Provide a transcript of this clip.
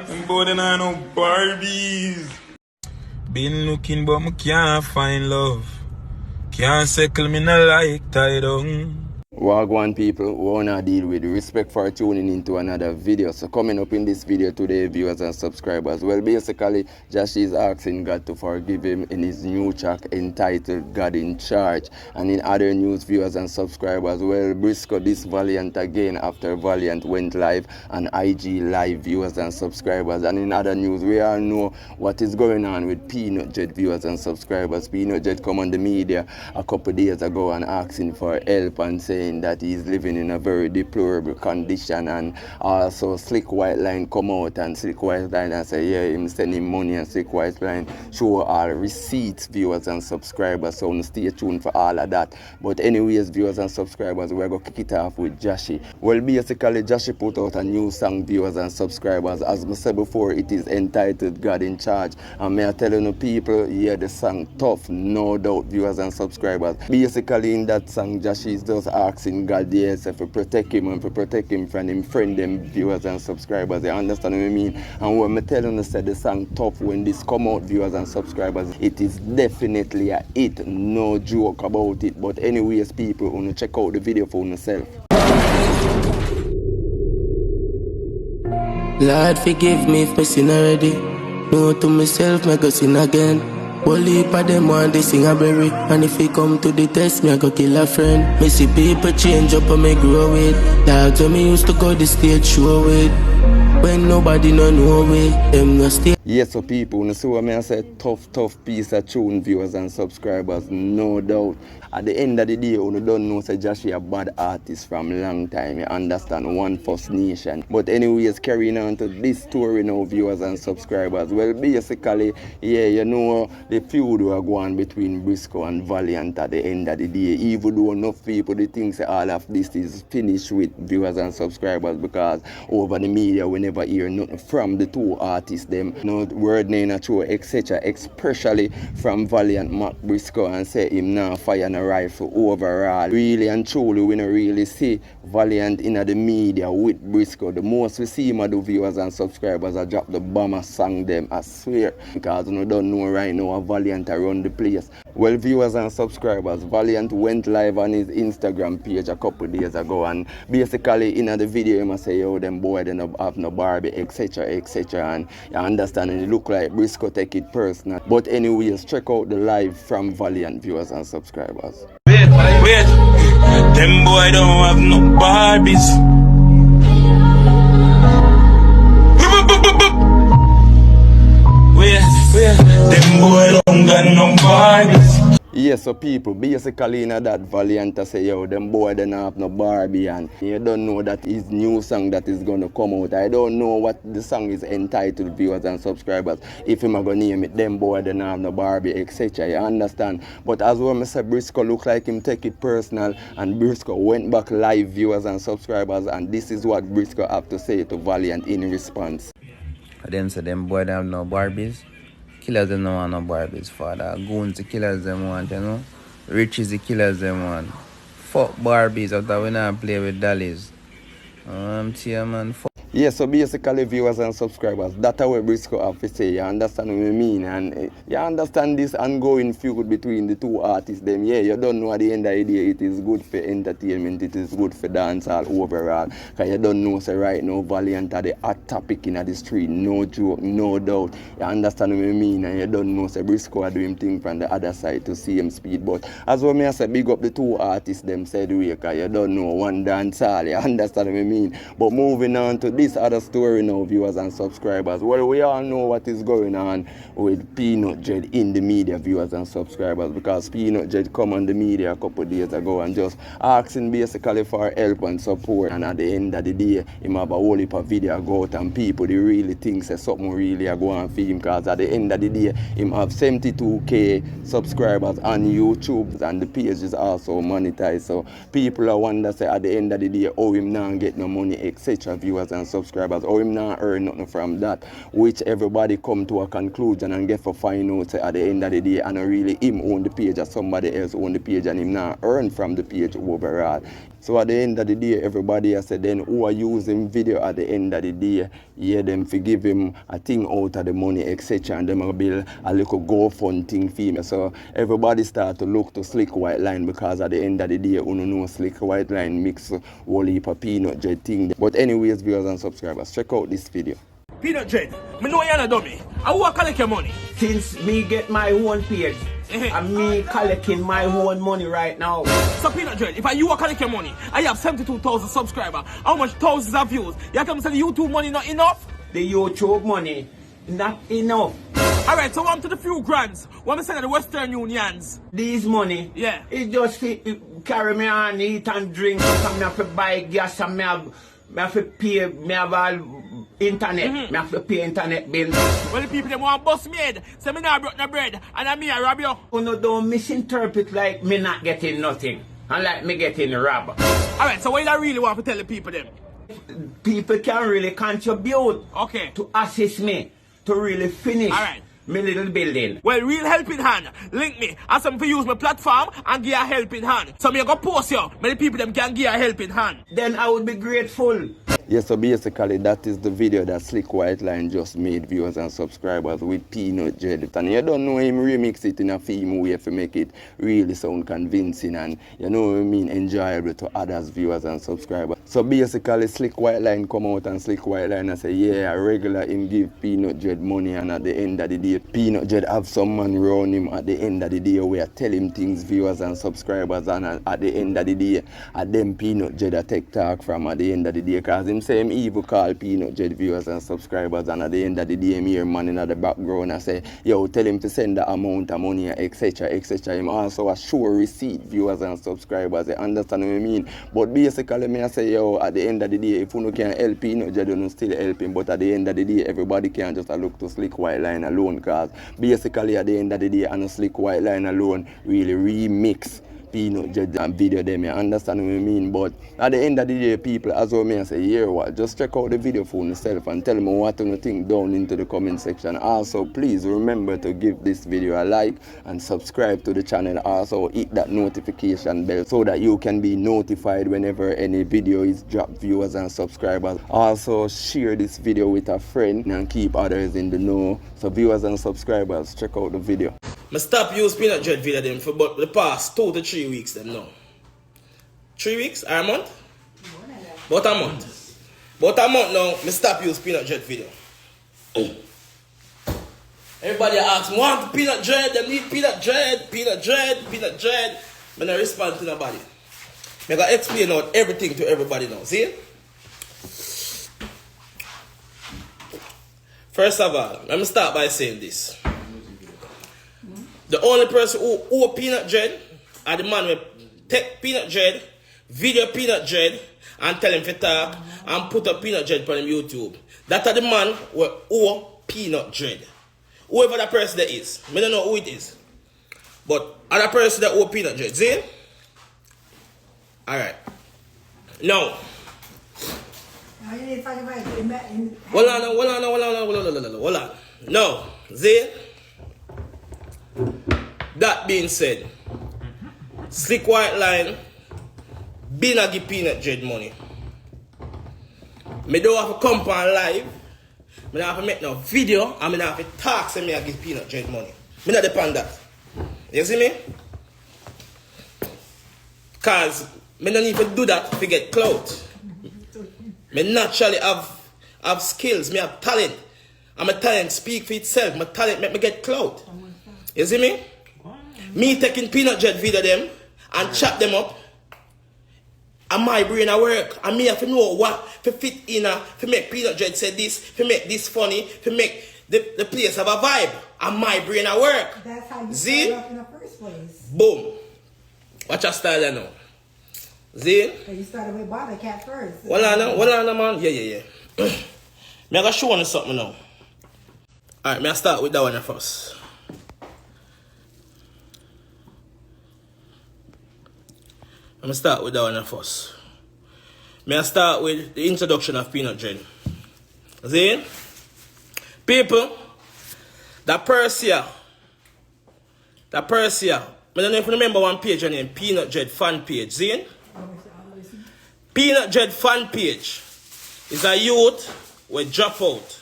I'm bored and I know Barbies. Been looking but me can't find love. Can't settle me no like tie down. Wagwan people, we wanna deal with respect for tuning into another video. So coming up in this video today, viewers and subscribers, well basically Jahshii is asking God to forgive him in his new track entitled God in Charge. And in other news, viewers and subscribers, well Brisco this Valiant again after Valiant went live on IG live, viewers and subscribers. And in other news, we all know what is going on with Peanut Jet, viewers and subscribers. Peanut Jet come on the media a couple days ago and asking for help and saying that he's living in a very deplorable condition, and also Slick White Line come out and Slick White Line and say yeah him send him money, and Slick White Line show all receipts, viewers and subscribers, so stay tuned for all of that. But anyways, viewers and subscribers, we're going to kick it off with Jahshii. Well basically Jahshii put out a new song, viewers and subscribers. As I said before, it is entitled God in Charge, and may I tell you people, yeah, the song tough, no doubt, viewers and subscribers. Basically in that song Jahshii is just asking God, yes, to protect him and to protect him from him friend, them viewers and subscribers. You understand what I mean? And when I tell you, said the song tough, when this come out, viewers and subscribers, it is definitely a hit, no joke about it. But anyways, people, wanna check out the video for yourself. Lord, forgive me if I sin already. No to myself, I go sin again. Only for them want they sing a berry. And if it come to the test, me I go kill a friend. Me see people change up and me grow with. That's when me used to go the stage show with. When nobody no know way, them no stay. Yes, so people, you see what I say, tough piece of tune, viewers and subscribers, no doubt. At the end of the day, you don't know say Jahshii a bad artist from a long time, you understand, one First Nation. But anyways, carrying on to this story now, viewers and subscribers. Well, basically, yeah, you know, the feud will go on between Briscoe and Valiant at the end of the day. Even though enough people, they think say all of this is finished with, viewers and subscribers, because over the media, we never hear nothing from the two artists, them. No word name at all, etc. Especially from Valiant Mac Briscoe, and say him now fire a rifle overall. Really and truly, we don't really see Valiant in the media with Briscoe. The most we see him do, viewers and subscribers, I drop the bomber song them, I swear. Because you don't know right now, Valiant around the place. Well, viewers and subscribers, Valiant went live on his Instagram page a couple days ago, and basically in the video he must say, yo, them boy they don't have no Barbie, etc, and you understand, and it look like Briscoe take it personal. But anyways, check out the live from Valiant, viewers and subscribers. Wait, them boy don't have no Barbies. Wait, them boy don't got no Barbies. Yes, so people, basically in that Valiant say, yo, them boy don't have no Barbie, and you don't know that his new song that is going to come out. I don't know what the song is entitled, viewers and subscribers. If I'm going to name it, them boy don't have no Barbie, etc. You understand? But as well, I say Briscoe look like him take it personal, and Briscoe went back live, viewers and subscribers, and this is what Briscoe have to say to Valiant in response. Them say them boy don't have no Barbies. Killers them don't want no Barbies, father. Goons the killers them want, you know. Riches the killers them want. Fuck Barbies after we not play with dollies. Man, fuck. Yes, so basically viewers and subscribers, that's what Briscoe have to say, you understand what I mean? And you understand this ongoing feud between the two artists, them, yeah, you don't know at the end of the day, it is good for entertainment, it is good for dancehall overall, because you don't know, say right now, Valiant are the hot topic in the street, no joke, no doubt, you understand what I mean? And you don't know, say Briscoe are doing things from the other side to see him speed, but as well, I say, big up the two artists, them said, because you don't know, one dancehall, you understand what I mean? But moving on to this other story now, viewers and subscribers. Well, we all know what is going on with Peanut Jet in the media, viewers and subscribers, because Peanut Jet come on the media a couple of days ago and just asking basically for help and support, and at the end of the day him have a whole heap of video go out, and people they really think say something really are going for him, because at the end of the day him have 72k subscribers on YouTube, and the page is also monetized, so people are wonder say at the end of the day how him now get no money, etc. viewers and subscribers, or him not earn nothing from that, which everybody come to a conclusion and get for find out say, at the end of the day, and really him own the page or somebody else own the page and him not earn from the page overall. So at the end of the day, everybody has said then who are using video at the end of the day, yeah, them forgive him a thing out of the money, etc. And them will build a little GoFund thing for him. So everybody start to look to Slick White Line because at the end of the day, you know Slick White Line mix whole heap of peanut jet thing. But anyways, viewers and subscribers, check out this video. Peanut Dread, me know you're not dummy. I want to collect your money. Since me get my own page, and me collecting my own money right now. So Peanut Dread, if you want to collect your money, I have 72,000 subscribers. How much thousands of views? You can say the YouTube money not enough? The YouTube money, not enough. Alright, so I'm to the few grands. What me say to the Western Unions? These money, yeah, it just carry me on, eat and drink, and me have to buy gas, and me have to pay, me have all internet, me have to pay internet bill. Well, the people them want bust me head, say me not broke no bread, and I me a rob you. You know, don't misinterpret like me not getting nothing, and like me getting robbed. Alright, so what you really want to tell the people them? People can really contribute, okay, to assist me, to really finish. Alright. My little building. Well, real helping hand. Link me. Ask them to use my platform and give a helping hand. So me go post you. Many people them can give a helping hand. Then I would be grateful. Yes, so basically that is the video that Slick White Line just made, viewers and subscribers, with Peanut Dread. And you don't know him remix it in a theme way to make it really sound convincing and, you know what I mean, enjoyable to others, viewers and subscribers. So basically Slick White Line come out and Slick White Line and say, yeah, regular him give Peanut Dread money, and at the end of the day, Peanut Dread have some man around him at the end of the day where tell him things, viewers and subscribers, and at the end of the day, at them Peanut Dread a take talk from at the end of the day, because him say him evil call Peanut Dread viewers and subscribers, and at the end of the day, him hear man in the background and say, yo, tell him to send the amount of money, etc., etc. Him also a sure receipt, viewers and subscribers, you understand what I mean? But basically, me I say, yo, at the end of the day, if you can help Peanut Dread, you still help him, but at the end of the day, everybody can just look to Slick White Line alone, because basically at the end of the day, and a Slick White Line alone really remix Peanut Dread and video them, you understand what I mean? But at the end of the day, people, as well, me I say, yeah, what, just check out the video for yourself and tell me what you think down into the comment section. Also, please remember to give this video a like and subscribe to the channel. Also, hit that notification bell so that you can be notified whenever any video is dropped, viewers and subscribers. Also, share this video with a friend and keep others in the know. So, viewers and subscribers, check out the video. I stop use Peanut Dread video them for about the past 2 to 3 weeks them now. 3 weeks or a month? About a month. About a month now, I stop use Peanut Dread video. Everybody asks me, want Peanut Dread, them need Peanut Dread, Peanut Dread, Peanut Dread. I don't respond to nobody. I gotta explain out everything to everybody now, see? First of all, let me start by saying this. The only person who owe Peanut Dread are the man who take Peanut Dread, video Peanut Dread, and tell him to talk and put up Peanut Dread on YouTube. That are the man who owe Peanut Dread. Whoever that person that is. I don't know who it is. But other person that owe Peanut Dread. See? Alright. Now. Hold on. No. See? That being said, Slick White Line been a give Peanut Dread money. Me don't have to come on live. Me don't have to make no video, and me don't have to talk say me I give Peanut Dread money. Me not depend that. You see me? Cause me don't need to do that to get clout. Me naturally have skills, me have talent. And my talent speak for itself. My talent make me get clout. You see me? Me taking Peanut Dread video them and chop them up. And my brain at work. And me have to know what to fit in to make Peanut Dread say this, to make this funny, to make the place have a vibe. And my brain at work. That's how you see? started off in the first place. Boom. Watch your style now. See? So you started with Bobby Cat first. Hold on, man. Yeah. Me I gotta show you something now. Alright, me I start with that one first. I'm going to start with that one first. May I start with the introduction of Peanut Dread. See? People, that Persia, I don't know if you remember one page named Peanut Dread Fan Page. See? Peanut Dread Fan Page is a youth who drop out